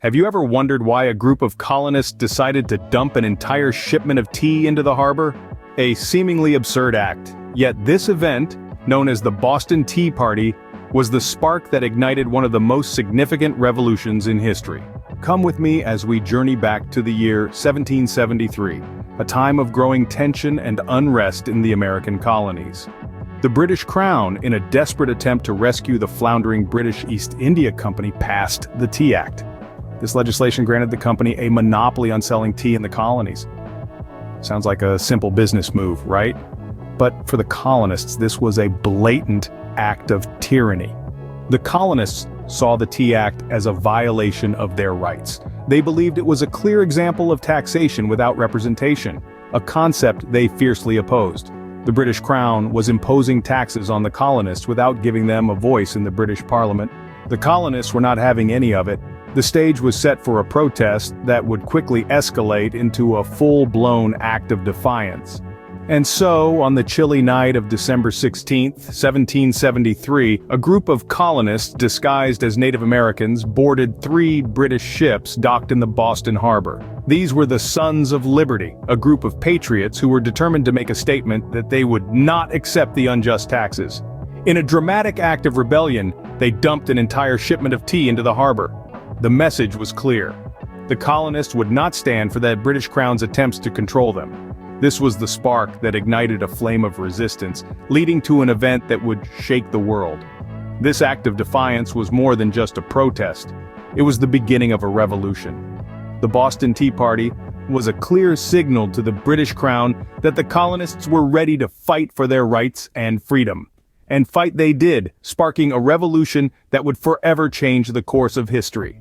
Have you ever wondered why a group of colonists decided to dump an entire shipment of tea into the harbor? A seemingly absurd act, yet this event, known as the Boston Tea Party, was the spark that ignited one of the most significant revolutions in history. Come with me as we journey back to the year 1773, a time of growing tension and unrest in the American colonies. The British Crown, in a desperate attempt to rescue the floundering British East India Company, passed the Tea Act. This legislation granted the company a monopoly on selling tea in the colonies. Sounds like a simple business move, right? But for the colonists, this was a blatant act of tyranny. The colonists saw the Tea Act as a violation of their rights. They believed it was a clear example of taxation without representation, a concept they fiercely opposed. The British Crown was imposing taxes on the colonists without giving them a voice in the British Parliament. The colonists were not having any of it. The stage was set for a protest that would quickly escalate into a full-blown act of defiance. And so, on the chilly night of December 16, 1773, a group of colonists disguised as Native Americans boarded 3 British ships docked in the Boston harbor. These were the Sons of Liberty, a group of patriots who were determined to make a statement that they would not accept the unjust taxes. In a dramatic act of rebellion, they dumped an entire shipment of tea into the harbor. The message was clear. The colonists would not stand for the British Crown's attempts to control them. This was the spark that ignited a flame of resistance, leading to an event that would shake the world. This act of defiance was more than just a protest. It was the beginning of a revolution. The Boston Tea Party was a clear signal to the British Crown that the colonists were ready to fight for their rights and freedom. And fight they did, sparking a revolution that would forever change the course of history.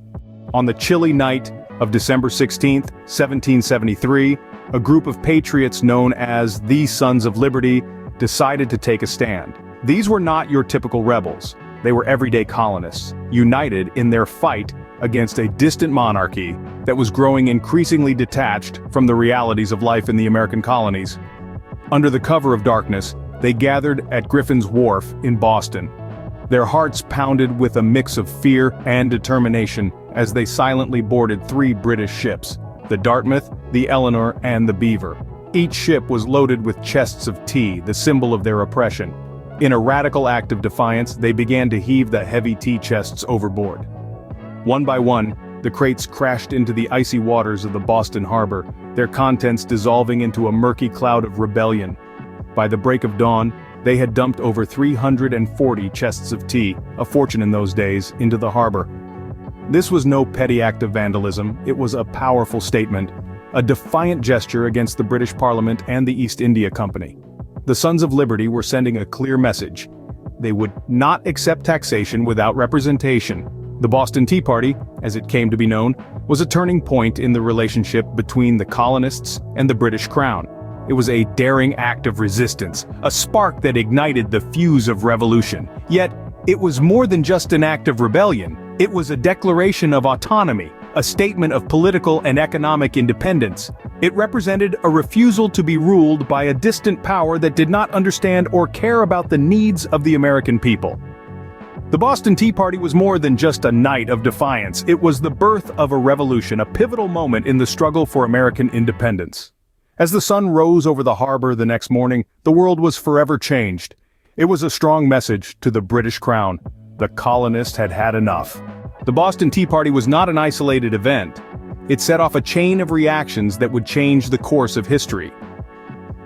On the chilly night of December 16, 1773, a group of patriots known as the Sons of Liberty decided to take a stand. These were not your typical rebels. They were everyday colonists, united in their fight against a distant monarchy that was growing increasingly detached from the realities of life in the American colonies. Under the cover of darkness, they gathered at Griffin's Wharf in Boston. Their hearts pounded with a mix of fear and determination as they silently boarded 3 British ships, the Dartmouth, the Eleanor, and the Beaver. Each ship was loaded with chests of tea, the symbol of their oppression. In a radical act of defiance, they began to heave the heavy tea chests overboard. One by one, the crates crashed into the icy waters of the Boston harbor, their contents dissolving into a murky cloud of rebellion. By the break of dawn, they had dumped over 340 chests of tea, a fortune in those days, into the harbor. This was no petty act of vandalism, it was a powerful statement, a defiant gesture against the British Parliament and the East India Company. The Sons of Liberty were sending a clear message. They would not accept taxation without representation. The Boston Tea Party, as it came to be known, was a turning point in the relationship between the colonists and the British Crown. It was a daring act of resistance, a spark that ignited the fuse of revolution. Yet, it was more than just an act of rebellion. It was a declaration of autonomy, a statement of political and economic independence. It represented a refusal to be ruled by a distant power that did not understand or care about the needs of the American people. The Boston Tea Party was more than just a night of defiance. It was the birth of a revolution, a pivotal moment in the struggle for American independence. As the sun rose over the harbor the next morning, the world was forever changed. It was a strong message to the British Crown. The colonists had had enough. The Boston Tea Party was not an isolated event. It set off a chain of reactions that would change the course of history.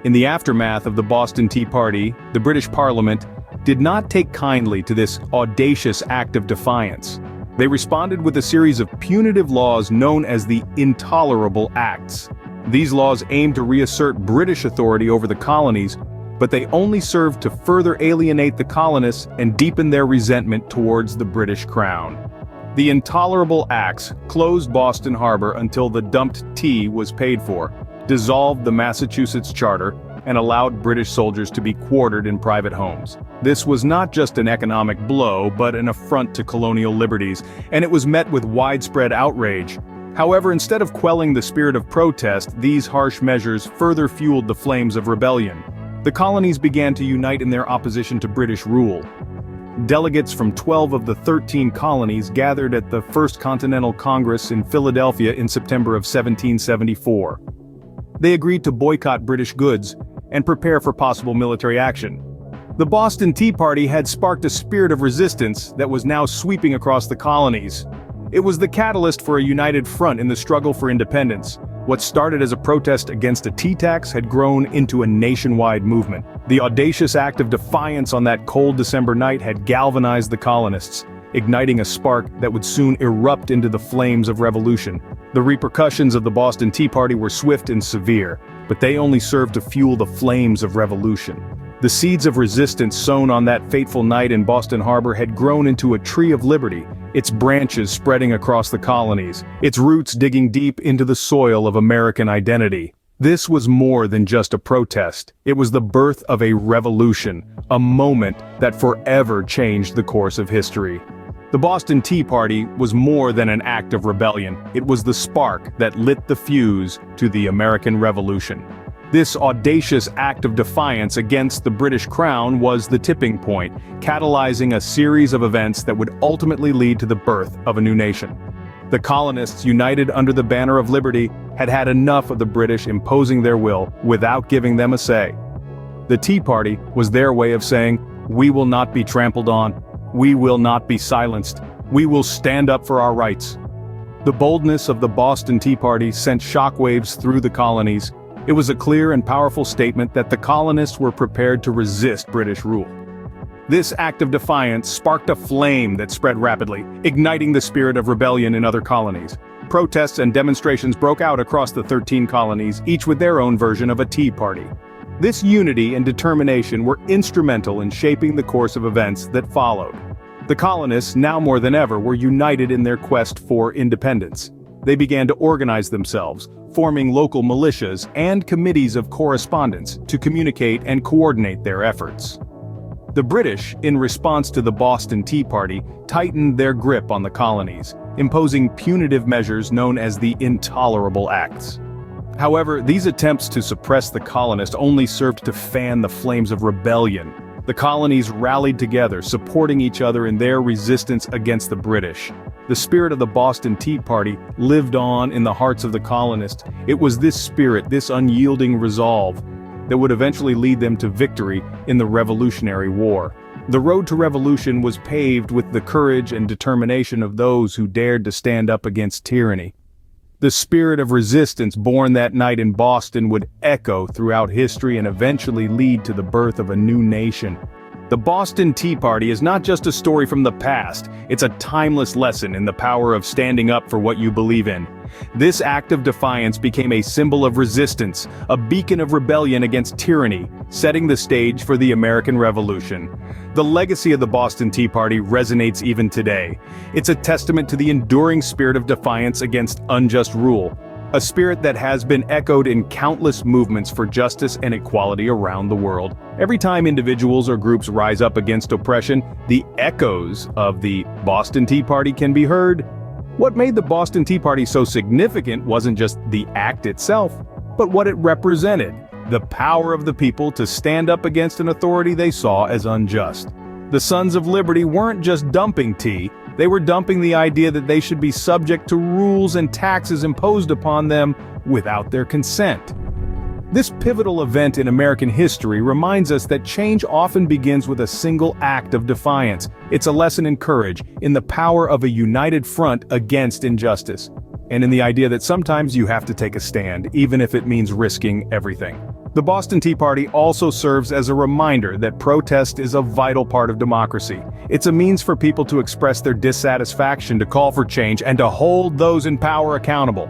In the aftermath of the Boston Tea Party, the British Parliament did not take kindly to this audacious act of defiance. They responded with a series of punitive laws known as the Intolerable Acts. These laws aimed to reassert British authority over the colonies, but they only served to further alienate the colonists and deepen their resentment towards the British Crown. The Intolerable Acts closed Boston Harbor until the dumped tea was paid for, dissolved the Massachusetts Charter, and allowed British soldiers to be quartered in private homes. This was not just an economic blow, but an affront to colonial liberties, and it was met with widespread outrage. However, instead of quelling the spirit of protest, these harsh measures further fueled the flames of rebellion. The colonies began to unite in their opposition to British rule. delegates from 12 of the 13 colonies gathered at the First Continental Congress in Philadelphia in September of 1774. They agreed to boycott British goods and prepare for possible military action. The Boston Tea Party had sparked a spirit of resistance that was now sweeping across the colonies. It was the catalyst for a united front in the struggle for independence. What started as a protest against a tea tax had grown into a nationwide movement. The audacious act of defiance on that cold December night had galvanized the colonists, igniting a spark that would soon erupt into the flames of revolution. The repercussions of the Boston Tea Party were swift and severe, but they only served to fuel the flames of revolution. The seeds of resistance sown on that fateful night in Boston Harbor had grown into a tree of liberty, its branches spreading across the colonies, its roots digging deep into the soil of American identity. This was more than just a protest. It was the birth of a revolution, a moment that forever changed the course of history. The Boston Tea Party was more than an act of rebellion. It was the spark that lit the fuse to the American Revolution. This audacious act of defiance against the British Crown was the tipping point, catalyzing a series of events that would ultimately lead to the birth of a new nation. The colonists, united under the banner of liberty, had had enough of the British imposing their will without giving them a say. The Tea Party was their way of saying, "We will not be trampled on. We will not be silenced. We will stand up for our rights." The boldness of the Boston Tea Party sent shockwaves through the colonies. It was a clear and powerful statement that the colonists were prepared to resist British rule. This act of defiance sparked a flame that spread rapidly, igniting the spirit of rebellion in other colonies. Protests and demonstrations broke out across the 13 colonies, each with their own version of a tea party. This unity and determination were instrumental in shaping the course of events that followed. The colonists, now more than ever, were united in their quest for independence. They began to organize themselves, forming local militias and committees of correspondence to communicate and coordinate their efforts. The British, in response to the Boston Tea Party, tightened their grip on the colonies, imposing punitive measures known as the Intolerable Acts. However, these attempts to suppress the colonists only served to fan the flames of rebellion. The colonies rallied together, supporting each other in their resistance against the British. The spirit of the Boston Tea Party lived on in the hearts of the colonists. It was this spirit, this unyielding resolve, that would eventually lead them to victory in the Revolutionary War. The road to revolution was paved with the courage and determination of those who dared to stand up against tyranny. The spirit of resistance born that night in Boston would echo throughout history and eventually lead to the birth of a new nation. The Boston Tea Party is not just a story from the past, it's a timeless lesson in the power of standing up for what you believe in. This act of defiance became a symbol of resistance, a beacon of rebellion against tyranny, setting the stage for the American Revolution. The legacy of the Boston Tea Party resonates even today. It's a testament to the enduring spirit of defiance against unjust rule, a spirit that has been echoed in countless movements for justice and equality around the world. Every time individuals or groups rise up against oppression, the echoes of the Boston Tea Party can be heard. What made the Boston Tea Party so significant wasn't just the act itself, but what it represented: the power of the people to stand up against an authority they saw as unjust. The Sons of Liberty weren't just dumping tea, they were dumping the idea that they should be subject to rules and taxes imposed upon them without their consent. This pivotal event in American history reminds us that change often begins with a single act of defiance. It's a lesson in courage, in the power of a united front against injustice, and in the idea that sometimes you have to take a stand, even if it means risking everything. The Boston Tea Party also serves as a reminder that protest is a vital part of democracy. It's a means for people to express their dissatisfaction, to call for change, and to hold those in power accountable.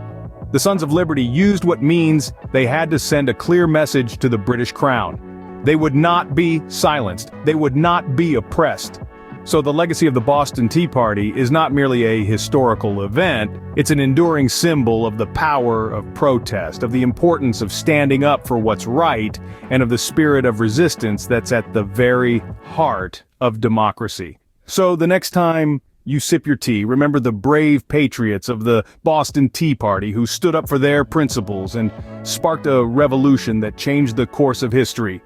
The Sons of Liberty used what means they had to send a clear message to the British Crown. They would not be silenced. They would not be oppressed. So the legacy of the Boston Tea Party is not merely a historical event, it's an enduring symbol of the power of protest, of the importance of standing up for what's right, and of the spirit of resistance that's at the very heart of democracy. So the next time you sip your tea, remember the brave patriots of the Boston Tea Party who stood up for their principles and sparked a revolution that changed the course of history.